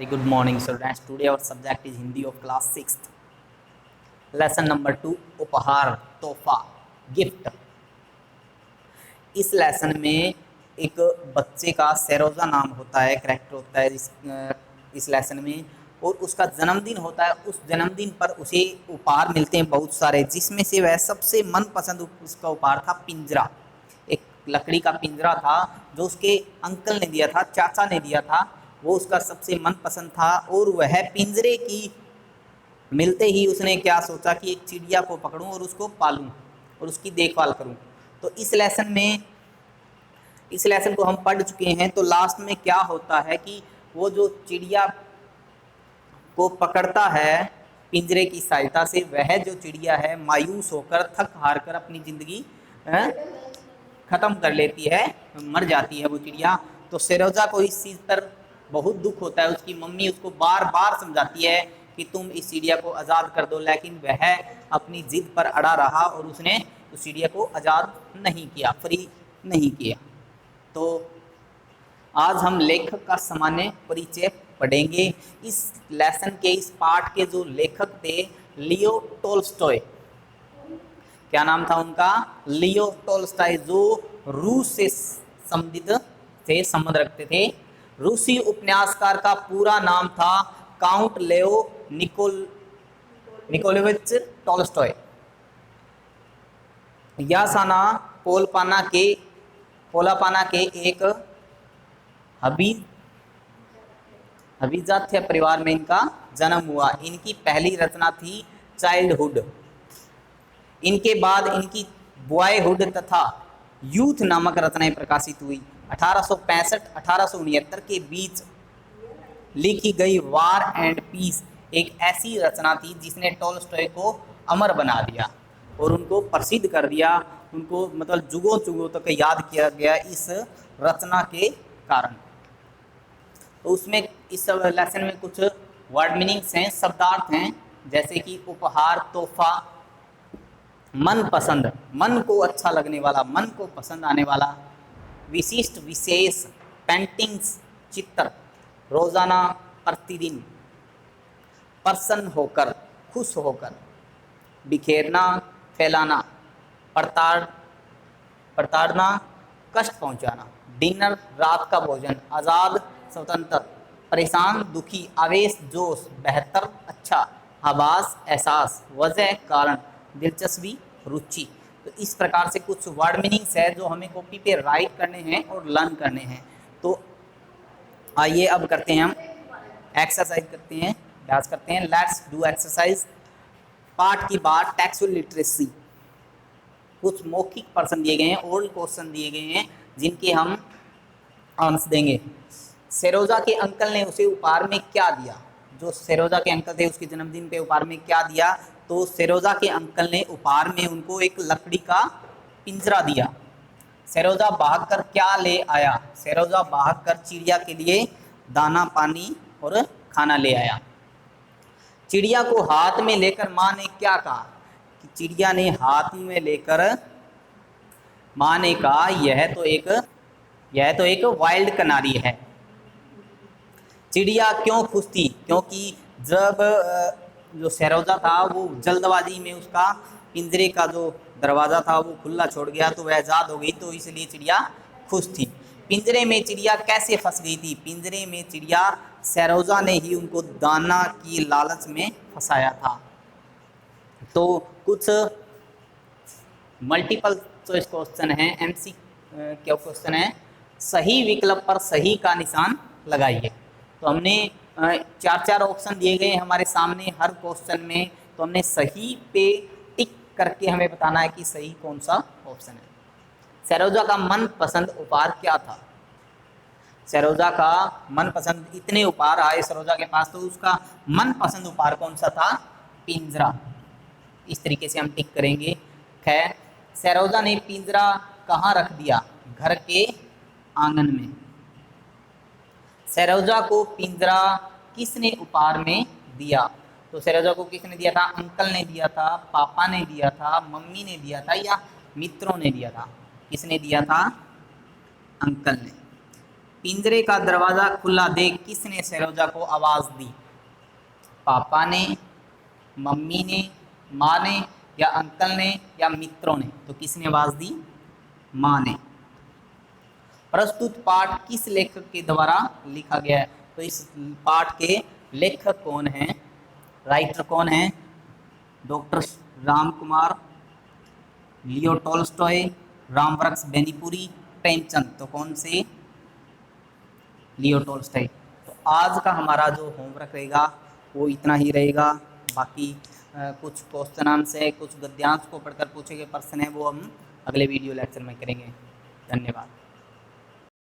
Very good morning, students. Today our subject is Hindi of class 6th. Lesson number 2, उपहार, तोहफा, gift. इस lesson में एक बच्चे का सरोजा नाम होता है, करेक्टर होता है इस लेसन में, और उसका जन्मदिन होता है। उस जन्मदिन पर उसे उपहार मिलते हैं बहुत सारे, जिसमें से वह सबसे मनपसंद उसका उपहार था पिंजरा। एक लकड़ी का पिंजरा था जो उसके अंकल ने दिया था, चाचा ने दिया था। वो उसका सबसे मनपसंद था और वह पिंजरे की मिलते ही उसने क्या सोचा कि एक चिड़िया को पकड़ूं और उसको पालूं और उसकी देखभाल करूं। तो इस लेसन को हम पढ़ चुके हैं। तो लास्ट में क्या होता है कि वो जो चिड़िया को पकड़ता है पिंजरे की सहायता से, वह जो चिड़िया है मायूस होकर, थक हार कर अपनी ज़िंदगी ख़त्म कर लेती है, मर जाती है वो चिड़िया। तो सरोजा को इस चीज़ पर बहुत दुख होता है। उसकी मम्मी उसको बार बार समझाती है कि तुम इस चिड़िया को आज़ाद कर दो, लेकिन वह अपनी ज़िद पर अड़ा रहा और उसने उस चिड़िया को आज़ाद नहीं किया, फ्री नहीं किया। तो आज हम लेखक का सामान्य परिचय पढ़ेंगे। इस लेसन के इस पाठ के जो लेखक थे लियो टोल्स्टॉय, क्या नाम था उनका? लियो टोल्स्टॉय, जो रूस से संबंध रखते थे। रूसी उपन्यासकार का पूरा नाम था काउंट लेओ निकोलेविच टोल्स्टॉय। यासाना पोलापाना के एक अभिजात्य परिवार में इनका जन्म हुआ। इनकी पहली रचना थी चाइल्डहुड। इनके बाद इनकी बॉयहुड तथा यूथ नामक रचनाएं प्रकाशित हुई। 1865-1869 के बीच लिखी गई वार एंड पीस एक ऐसी रचना थी जिसने टोल्स्टॉय को अमर बना दिया और उनको प्रसिद्ध कर दिया। उनको मतलब जुगों जुगों तक याद किया गया इस रचना के कारण। तो उसमें इस लेसन में कुछ वर्ड मीनिंग्स हैं, शब्दार्थ हैं, जैसे कि उपहार, तोहफा, मनपसंद, मन को अच्छा लगने वाला, मन को पसंद आने वाला, विशिष्ट, विशेष, पेंटिंग्स, चित्र, रोजाना, प्रतिदिन, प्रसन्न होकर, खुश होकर, बिखेरना, फैलाना, प्रताड़ना, कष्ट पहुंचाना, डिनर, रात का भोजन, आज़ाद, स्वतंत्र, परेशान, दुखी, आवेश, जोश, बेहतर, अच्छा, आभास, एहसास, वजह, कारण, दिलचस्पी, रुचि। तो इस प्रकार से कुछ वर्ड मीनिंग्स है जो हमें कॉपी पे राइट करने हैं और लर्न करने हैं। तो आइए अब करते हैं, हम एक्सरसाइज करते हैं, अभ्यास करते हैं। Let's do exercise. पाठ की बात टेक्सुअल लिटरेसी। कुछ मौखिक प्रश्न दिए गए हैं, ओल्ड क्वेश्चन दिए गए हैं, जिनके हम आंसर देंगे। सरोजा के अंकल ने उसे उपहार में क्या दिया? जो सरोजा के अंकल थे उसके जन्मदिन पे उपहार में क्या दिया? तो सरोजा के अंकल ने उपहार में उनको एक लकड़ी का पिंजरा दिया। सरोजा भागकर क्या ले आया? सरोजा भागकर चिड़िया के लिए दाना, पानी और खाना ले आया। चिड़िया को हाथ में लेकर माँ ने क्या कहा? कि चिड़िया ने हाथ में लेकर माँ ने कहा यह तो एक वाइल्ड कनारी है। चिड़िया क्यों खुश थी? क्योंकि जब जो सरोजा था वो जल्दबाजी में उसका पिंजरे का जो दरवाज़ा था वो खुला छोड़ गया, तो वह आज़ाद हो गई, तो इसलिए चिड़िया खुश थी। पिंजरे में चिड़िया कैसे फंस गई थी? पिंजरे में चिड़िया सरोजा ने ही उनको दाना की लालच में फंसाया था। तो कुछ मल्टीपल चॉइस क्वेश्चन है, एमसी क्या क्वेश्चन है, सही विकल्प पर सही का निशान लगाइए। तो हमने 4 ऑप्शन दिए गए हमारे सामने हर क्वेश्चन में, तो हमने सही पे टिक करके हमें बताना है कि सही कौन सा ऑप्शन है। सरोजा का मनपसंद उपहार क्या था? सरोजा का मनपसंद, इतने उपहार आए सरोजा के पास, तो उसका मनपसंद उपहार कौन सा था? पिंजरा। इस तरीके से हम टिक करेंगे। खैर, सरोजा ने पिंजरा कहाँ रख दिया? घर के आंगन में। सरोजा को पिंजरा किसने उपहार में दिया? तो सरोजा को किसने दिया था? अंकल ने दिया था, पापा ने दिया था, मम्मी ने दिया था, या मित्रों ने दिया था? किसने दिया था? अंकल ने। पिंजरे का दरवाजा खुला देख किसने सरोजा को आवाज दी? पापा ने, मम्मी ने, माँ ने, या अंकल ने, या मित्रों ने? तो किसने आवाज दी? माँ ने। प्रस्तुत पाठ किस लेखक के द्वारा लिखा गया है? तो इस पाठ के लेखक कौन हैं, राइटर कौन हैं? Doctor Ram Kumar, Leo Tolstoy, Ramvriksh Benipuri, Premchand. तो कौन से? Leo Tolstoy. तो आज का हमारा जो होमवर्क रहेगा वो इतना ही रहेगा। बाकी कुछ क्वेश्चन आंसर है, कुछ गद्यांश को पढ़कर पूछे गए प्रश्न है, वो हम अगले वीडियो लेक्चर में करेंगे। धन्यवाद।